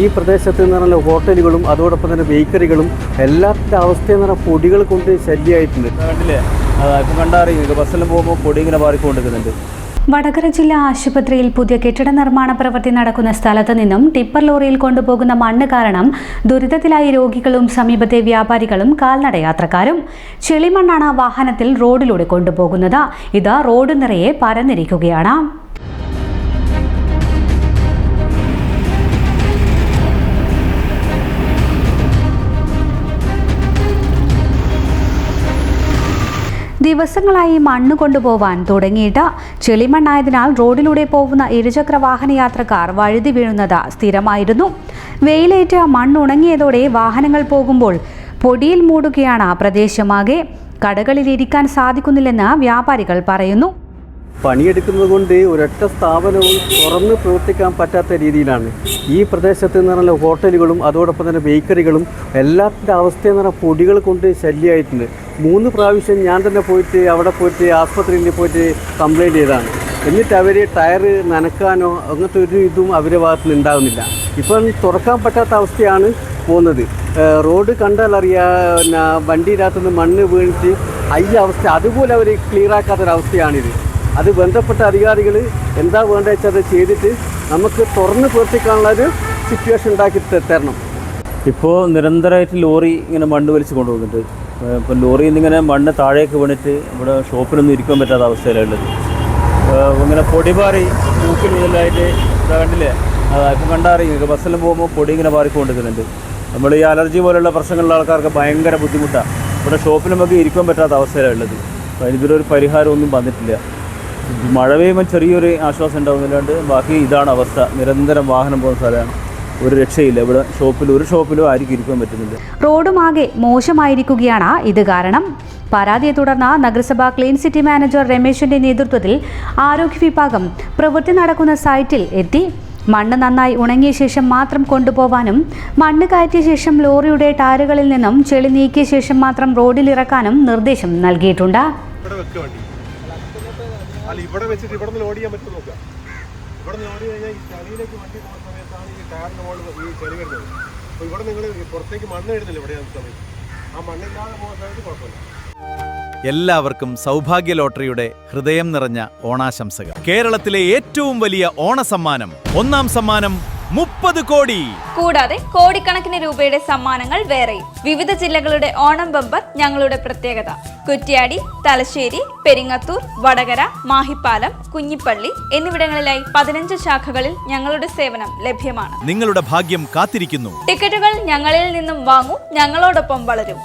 ഈ പ്രദേശത്ത് എന്ന് പറഞ്ഞാൽ ഹോട്ടലുകളും അതോടൊപ്പം തന്നെ ബേക്കറികളും എല്ലാത്തിൻ്റെ അവസ്ഥയെന്ന് പറഞ്ഞാൽ പൊടികൾ കൊണ്ട് ശല്യമായിട്ടുണ്ട്. കണ്ടില്ലേ, ഇപ്പം കണ്ടറിയുക ബസ്സെല്ലാം പോകുമ്പോൾ പൊടി ഇങ്ങനെ മാറിക്കൊണ്ടിരിക്കുന്നുണ്ട്. വടകര ജില്ലാ ആശുപത്രിയിൽ പുതിയ കെട്ടിട നിർമ്മാണ പ്രവൃത്തി നടക്കുന്ന സ്ഥലത്ത് നിന്നും ടിപ്പർ ലോറിയിൽ കൊണ്ടുപോകുന്ന മണ്ണ് കാരണം ദുരിതത്തിലായി രോഗികളും സമീപത്തെ വ്യാപാരികളും കാൽനട യാത്രക്കാരും. ചെളിമണ്ണാണ് വാഹനത്തിൽ റോഡിലൂടെ കൊണ്ടുപോകുന്നത്. ഇത് റോഡ് നിറയെ പരന്നിരിക്കുകയാണ്. ദിവസങ്ങളായി മണ്ണ് കൊണ്ടുപോവാൻ തുടങ്ങിയിട്ട് ചെളിമണ്ണായതിനാൽ റോഡിലൂടെ പോകുന്ന ഇരുചക്ര വാഹന യാത്രക്കാർ വഴുതി വീഴുന്നത് സ്ഥിരമായിരുന്നു. വെയിലേറ്റ് മണ്ണുണങ്ങിയതോടെ വാഹനങ്ങൾ പോകുമ്പോൾ പൊടിയിൽ മൂടുകയാണ് പ്രദേശമാകെ. കടകളിൽ ഇരിക്കാൻ സാധിക്കുന്നില്ലെന്ന് വ്യാപാരികൾ പറയുന്നു. പണിയെടുക്കുന്നത് കൊണ്ട് ഒരൊറ്റ സ്ഥാപനവും തുറന്ന് പ്രവർത്തിക്കാൻ പറ്റാത്ത രീതിയിലാണ്. ഈ പ്രദേശത്ത് എന്ന് പറഞ്ഞാൽ ഹോട്ടലുകളും അതോടൊപ്പം തന്നെ ബേക്കറികളും എല്ലാത്തിൻ്റെ അവസ്ഥയെന്ന് പറഞ്ഞാൽ പൊടികൾ കൊണ്ട് ശല്യമായിട്ടുണ്ട്. 3 പ്രാവശ്യം ഞാൻ തന്നെ പോയിട്ട് അവിടെ പോയിട്ട് ആസ്പത്രിയിൽ പോയിട്ട് കംപ്ലയിൻറ്റ് ചെയ്തതാണ്. എന്നിട്ട് അവർ ടയർ നനക്കാനോ അങ്ങനത്തെ ഒരു ഇതും അവരുടെ ഭാഗത്ത് നിന്ന് ഉണ്ടാകുന്നില്ല. ഇപ്പം തുറക്കാൻ പറ്റാത്ത അവസ്ഥയാണ് പോകുന്നത്. റോഡ് കണ്ടാൽ അറിയാം, വണ്ടിയിനകത്തുനിന്ന് മണ്ണ് വീണിട്ട് ഈ അവസ്ഥ അതുപോലെ അവർ ക്ലിയറാക്കാത്തൊരവസ്ഥയാണിത്. അത് ബന്ധപ്പെട്ട അധികാരികൾ എന്താ വേണ്ടത് വെച്ചാൽ അത് ചെയ്തിട്ട് നമുക്ക് തുറന്ന് പ്രവർത്തിക്കാനുള്ളൊരു സിറ്റുവേഷൻ ഉണ്ടാക്കി തരണം. ഇപ്പോൾ നിരന്തരമായിട്ട് ലോറി ഇങ്ങനെ മണ്ണ് വലിച്ച് കൊണ്ടുപോകുന്നുണ്ട്. ഇപ്പം ലോറിയിൽ നിന്ന് ഇങ്ങനെ മണ്ണ് താഴേക്ക് വീണിട്ട് ഇവിടെ ഷോപ്പിലൊന്നും ഇരിക്കാൻ പറ്റാത്ത അവസ്ഥയിലുള്ളത്. ഇങ്ങനെ പൊടി പാറി മൂക്കിൽ മുതലായിട്ട് കണ്ടില്ലേ, ഇപ്പം കണ്ടറിയുക ബസ്സെല്ലാം പോകുമ്പോൾ പൊടി ഇങ്ങനെ പാറിക്കൊണ്ടിരിക്കുന്നുണ്ട്. നമ്മൾ ഈ അലർജി പോലുള്ള പ്രശ്നങ്ങളുള്ള ആൾക്കാർക്ക് ഭയങ്കര ബുദ്ധിമുട്ടാണ്. ഇവിടെ ഷോപ്പിലുമൊക്കെ ഇരിക്കാൻ പറ്റാത്ത അവസ്ഥയിലുള്ളത്. അപ്പോൾ ഇതിലൊരു പരിഹാരമൊന്നും വന്നിട്ടില്ല. മഴ പെയ്യുമ്പോൾ ചെറിയൊരു ആശ്വാസം ഉണ്ടാകുന്നില്ലാണ്ട് ബാക്കി ഇതാണ് അവസ്ഥ. നിരന്തരം വാഹനം പോകുന്ന സ്ഥലമാണ്, ഒരു രക്ഷയില്ല. ഇവിടെ ഒരു ഷോപ്പിലും ആർക്കും ഇരിക്കാൻ പറ്റുന്നില്ല. റോഡുമാകെ മോശമായിരിക്കുകയാണ് ഇത് കാരണം. പരാതിയെ തുടർന്ന് നഗരസഭാ ക്ലീൻ സിറ്റി മാനേജർ രമേശിന്റെ നേതൃത്വത്തിൽ ആരോഗ്യ വിഭാഗം പ്രവൃത്തി നടക്കുന്ന സൈറ്റിൽ എത്തി. മണ്ണ് നന്നായി ഉണങ്ങിയ ശേഷം മാത്രം കൊണ്ടുപോകാനും മണ്ണ് കയറ്റിയ ശേഷം ലോറിയുടെ ടയറുകളിൽ നിന്നും ചെളി നീക്കിയ ശേഷം മാത്രം റോഡിലിറക്കാനും നിർദ്ദേശം നൽകിയിട്ടുണ്ട്. ഇവിടെ വെച്ചിട്ട് ഇവിടെ നിന്ന് ലോഡ് ചെയ്യാൻ പറ്റും നോക്കുക. ഇവിടെ നിന്ന് ലോഡ് കഴിഞ്ഞാൽ ഈ ചളിയിലേക്ക് വണ്ടി പോകുന്ന സമയത്താണ് ഈ ടയറിന് മുകളിൽ ഈ ചെളി വരുന്നത്. അപ്പോൾ ഇവിടെ നിങ്ങൾ പുറത്തേക്ക് മണ്ണ് ഇടുന്നില്ല. ഇവിടെ സമയത്ത് ആ മണ്ണില്ലാതെ പോകുന്ന സമയത്ത് കുഴപ്പമില്ല. എല്ലാവർക്കും സൗഭാഗ്യ ലോട്ടറിയുടെ ഹൃദയം നിറഞ്ഞ ഓണാശംസകൾ. കേരളത്തിലെ ഏറ്റവും വലിയ ഓണസമ്മാനം, 1-ാം സമ്മാനം 30 കോടി. കൂടാതെ കോടിക്കണക്കിന് രൂപയുടെ സമ്മാനങ്ങൾ വേറെയും. വിവിധ ജില്ലകളുടെ ഓണം ബമ്പർ ഞങ്ങളുടെ പ്രത്യേകത. കുറ്റ്യാടി, തലശ്ശേരി, പെരിങ്ങത്തൂർ, വടകര, മാഹിപ്പാലം, കുഞ്ഞിപ്പള്ളി എന്നിവിടങ്ങളിലായി 15 ശാഖകളിൽ ഞങ്ങളുടെ സേവനം ലഭ്യമാണ്. നിങ്ങളുടെ ഭാഗ്യം കാത്തിരിക്കുന്നു. ടിക്കറ്റുകൾ ഞങ്ങളിൽ നിന്നും വാങ്ങൂ, ഞങ്ങളോടൊപ്പം വളരും.